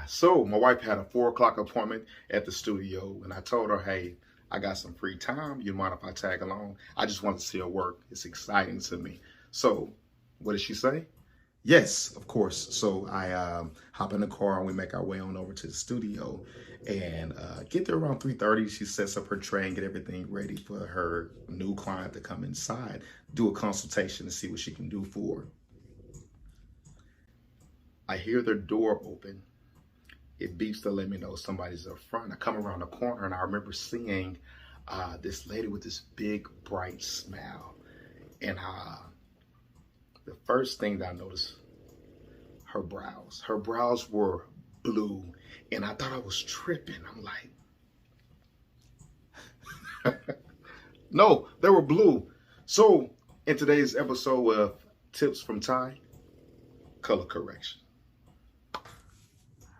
So my wife had a 4 o'clock appointment at the studio, and I told her, "Hey, I got some free time. You mind if I tag along? I just want to see her work. It's exciting to me." So, what did she say? Yes, of course. So I hop in the car and we make our way on over to the studio, and get there around 3:30. She sets up her tray and get everything ready for her new client to come inside, do a consultation to see what she can do for her. I hear the door open. It beeps to let me know somebody's up front. I come around the corner and I remember seeing this lady with this big, bright smile. And the first thing that I noticed, her brows. Her brows were blue. And I thought I was tripping. I'm like, no, they were blue. So in today's episode of Tips from Ty, color correction.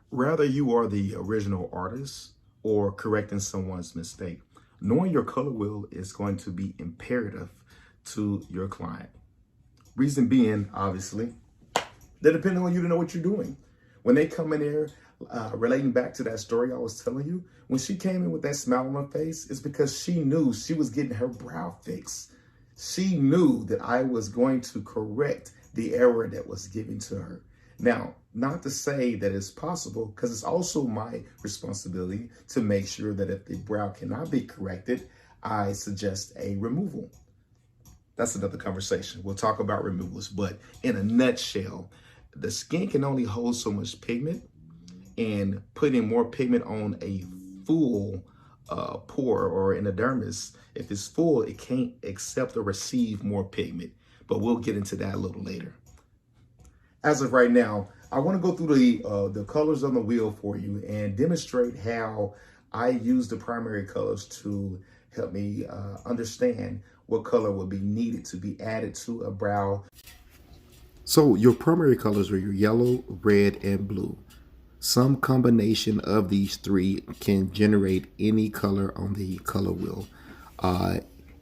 Rather you are the original artist or correcting someone's mistake, knowing your color wheel is going to be imperative to your client. Reason being, obviously, they're depending on you to know what you're doing. When they come in there, relating back to that story I was telling you, when she came in with that smile on her face, it's because she knew she was getting her brow fixed. She knew that I was going to correct the error that was given to her. Now, not to say that it's possible, because it's also my responsibility to make sure that if the brow cannot be corrected, I suggest a removal. That's another conversation. We'll talk about removals, but in a nutshell, the skin can only hold so much pigment, and putting more pigment on a full pore or in the dermis, if it's full, it can't accept or receive more pigment, but we'll get into that a little later. As of right now, I want to go through the colors on the wheel for you and demonstrate how I use the primary colors to help me understand what color would be needed to be added to a brow. So your primary colors are your yellow, red, and blue. Some combination of these three can generate any color on the color wheel.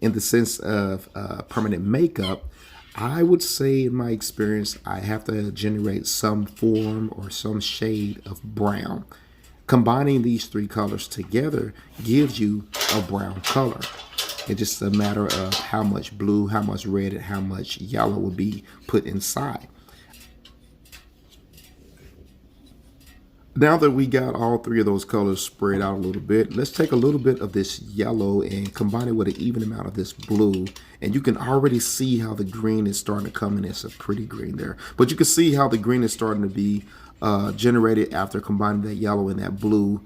In the sense of permanent makeup, I would say in my experience, I have to generate some form or some shade of brown. Combining these three colors together gives you a brown color. It's just a matter of how much blue, how much red, and how much yellow will be put inside. Now that we got all three of those colors spread out a little bit, let's take a little bit of this yellow and combine it with an even amount of this blue. And you can already see how the green is starting to come in. It's a pretty green there. But you can see how the green is starting to be generated after combining that yellow and that blue.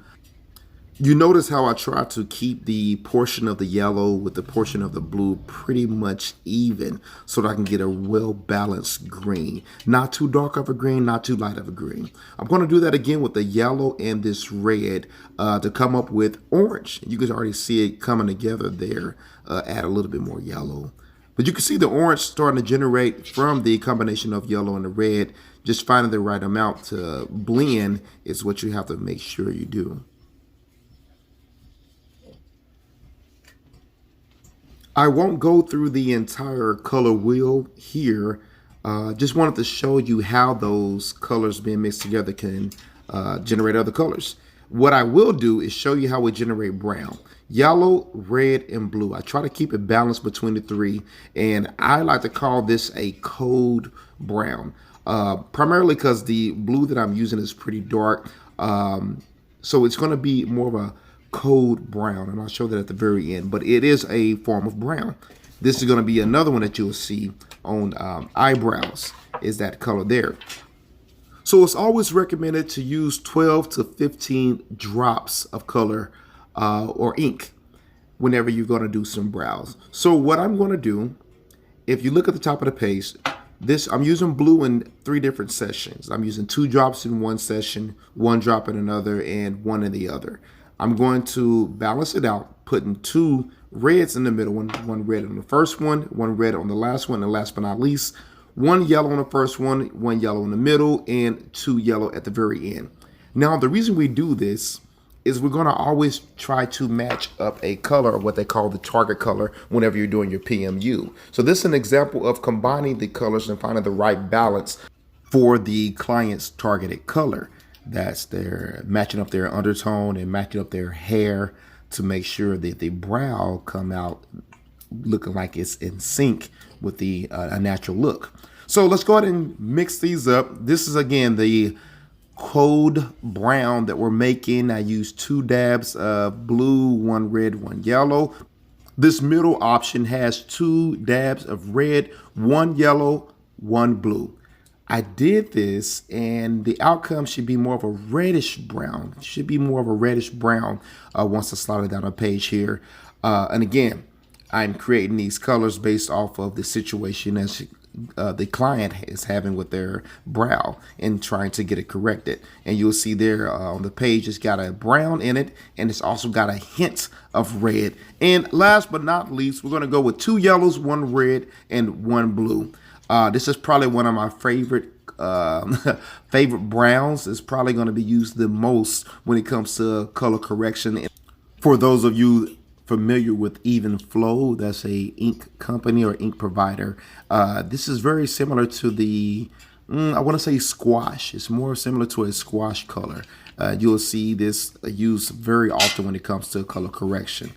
You notice how I try to keep the portion of the yellow with the portion of the blue pretty much even so that I can get a well-balanced green. Not too dark of a green, not too light of a green. I'm going to do that again with the yellow and this red to come up with orange. You can already see it coming together there. Add a little bit more yellow. But you can see the orange starting to generate from the combination of yellow and the red. Just finding the right amount to blend is what you have to make sure you do. I won't go through the entire color wheel here. Just wanted to show you how those colors being mixed together can generate other colors. What I will do is show you how we generate brown. Yellow, red, and blue. I try to keep it balanced between the three, and I like to call this a cold brown. Primarily because the blue that I'm using is pretty dark. So it's going to be more of a cold brown, and I'll show that at the very end, but it is a form of brown. This is going to be another one that you'll see on eyebrows, is that color there. So it's always recommended to use 12 to 15 drops of color or ink whenever you're going to do some brows. So what I'm going to do, if you look at the top of the page, I'm using blue in 3 different sessions. I'm using 2 drops in one session, 1 drop in another, and 1 in the other. I'm going to balance it out, putting 2 reds in the middle, one red on the first one red on the last one, and last but not least, 1 yellow on the first one, 1 yellow in the middle, and 2 yellow at the very end. Now, the reason we do this is we're going to always try to match up a color, what they call the target color, whenever you're doing your PMU. So this is an example of combining the colors and finding the right balance for the client's targeted color. that's their matching up their undertone and matching up their hair to make sure that the brow come out looking like it's in sync with the a natural look. So let's go ahead and mix these up. This is again the Code Brown that we're making. I use 2 dabs of blue, 1 red, 1 yellow. This middle option has 2 dabs of red, 1 yellow, 1 blue. I did this and the outcome should be more of a reddish brown. It should be more of a reddish brown once I slide it down a page here. And again, I'm creating these colors based off of the situation as the client is having with their brow and trying to get it corrected. And you'll see there on the page, it's got a brown in it and it's also got a hint of red. And last but not least, we're going to go with 2 yellows, 1 red, and 1 blue. This is probably one of my favorite favorite browns. It's probably going to be used the most when it comes to color correction. For those of you familiar with Even Flow, that's a ink company or ink provider. This is very similar to the, I want to say squash. It's more similar to a squash color. You'll see this used very often when it comes to color correction.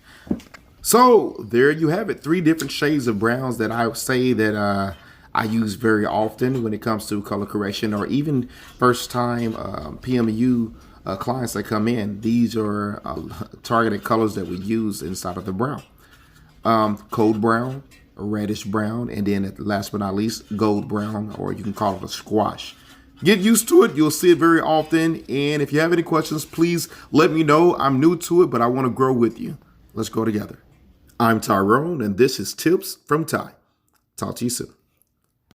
So there you have it, 3 different shades of browns that I would say that I use very often when it comes to color correction, or even first time PMU clients that come in. These are targeted colors that we use inside of the brown. Code brown, reddish brown, and then last but not least, gold brown, or you can call it a squash. Get used to it. You'll see it very often. And if you have any questions, please let me know. I'm new to it, but I want to grow with you. Let's grow together. I'm Tyrone, and this is Tips from Ty. Talk to you soon.